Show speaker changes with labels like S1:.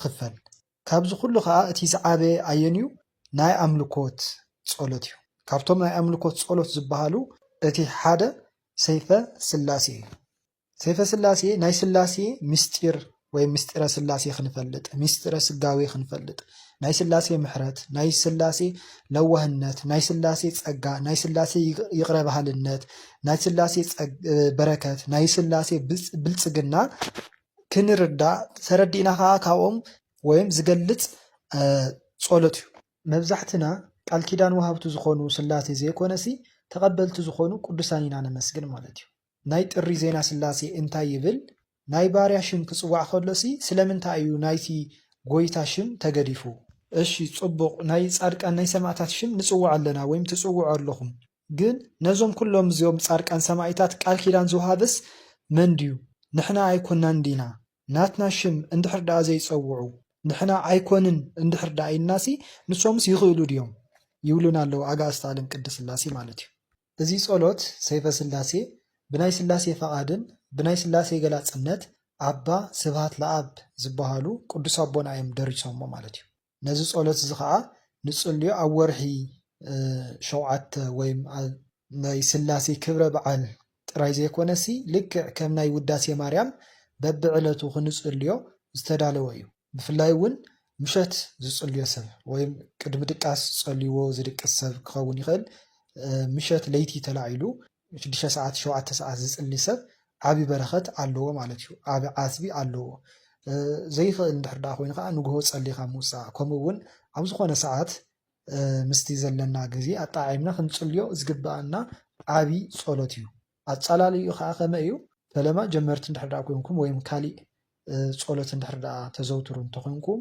S1: ክፈል ካብዚ ኩሉ ከዓ እቲ ዝዓበየ ኣየንዩ ናይ ኣምልኮት ጸሎት እዩ ካብቶም ናይ ኣምልኮት ጸሎት ዝበሃሉ እቲ ሓደ ሰይፈ ስላሴ እዩ ሰይፈ ስላሴ ናይ ስላሴ ምስጢር ወይ ምስጢረ ስላሴ ክንፈልጥ ምስጢረ ስጋዌ ክንፈልጥ ናይ ስላሴ ምሕረት ናይ ስላሴ ለዋህነት ናይ ስላሴ ጸጋ ናይ ስላሴ ይቅረ ባህልነት ናይ ስላሴ በረከት ናይ ስላሴ ብልጽግና ክንርዳእ ተረዲእና ከዓ ካብኦም ወይም ዝገልጽ ጸሎት እዩ መብዛሕትና ቃል ኪዳን ወሃብቲ ዝኾኑ ስላሴ ዘይኮነሲ ተቐበልቲ ዝኾኑ ቅዱሳን ኢና ነመስግን ማለት እዩ ናይ ጥሪ ዜና ስላሴ እንታይ ይብል ናይ ባርያ ሽም ክጽዋዕ ከሎሲ ስለምንታይ እዩ ናይቲ ጎይታ ሽም ተገዲፉ እሺ ጽቡቕ ናይ ጻድቃን ናይ ሰማዕታት ሽም ንጽውዕ ኣለና ወይም ትጽውዑ ኣለኹም ግን ነዞም ኩሎም እዚኦም ጻድቃን ሰማዕታት ቃል ኪዳን ዝውሃብስ መን ድዩ ንሕና ኣይኮናን ዲና ናትና ሽም እንድሕር ዳኣ ዘይጸውዑ ንሕና ኣይኮንን እንድሕር ዳኣ ኢልናሲ ንሶምስ ይኽእሉ ድዮም ይብሉና ኣለዉ ኣጋእዝተ ዓለም ቅድስት ስላሴ ማለት እዩ እዚ ጸሎት ሰይፈ ስላሴ ብናይ ስላሴ ፈቓድን ብናይ ስላሴ ገላጽነት ኣባ ስብሃት ለኣብ ዝበሃሉ ቅዱስ ኣቦና እዮም ደሪሶሞ ማለት እዩ ነዚ ጸሎት እዚ ከዓ ንጽልዮ ኣብ ወርሒ 7 ወይም ናይ ስላሴ ክብረ በዓል ጥራይ ዘይኮነሲ ልክዕ ከም ናይ ውዳሴ ማርያም በብዕለቱ ክንጽልዮ ዝተዳለወ እዩ ብፍላይ እውን ምሸት ዝጽልዮ ሰብ ወይም ቅድሚ ድቃስ ጸልይዎ ዝድቅስ ሰብ ክኸውን ይኽእል ምሸት ለይቲ ተላዒሉ 6 ሰዓት 7 ሰዓት ዝጽሊ ሰብ ዓቢ በረኸት ኣለዎ ማለት እዩ ዓቢ ዓስቢ ኣለዎ ዘይኽእል እንድሕር ዳኣ ኮይኑ ከዓ ንግሆ ጸሊኻ ምውፃእ ከምኡ እውን ኣብ ዝኾነ ሰዓት ምስቲ ዘለና ግዜ ኣጣዒምና ክንጽልዮ ዝግባአና ዓቢ ጸሎት እዩ ኣጸላልዩ ከዓ ከመይ እዩ ፈለማ ጀመርቲ እንድሕር ዳኣ ኮይንኩም ወይም ካሊእ ጸሎት እንድሕር ዳኣ ተዘውትሩ እንተኮይንኩም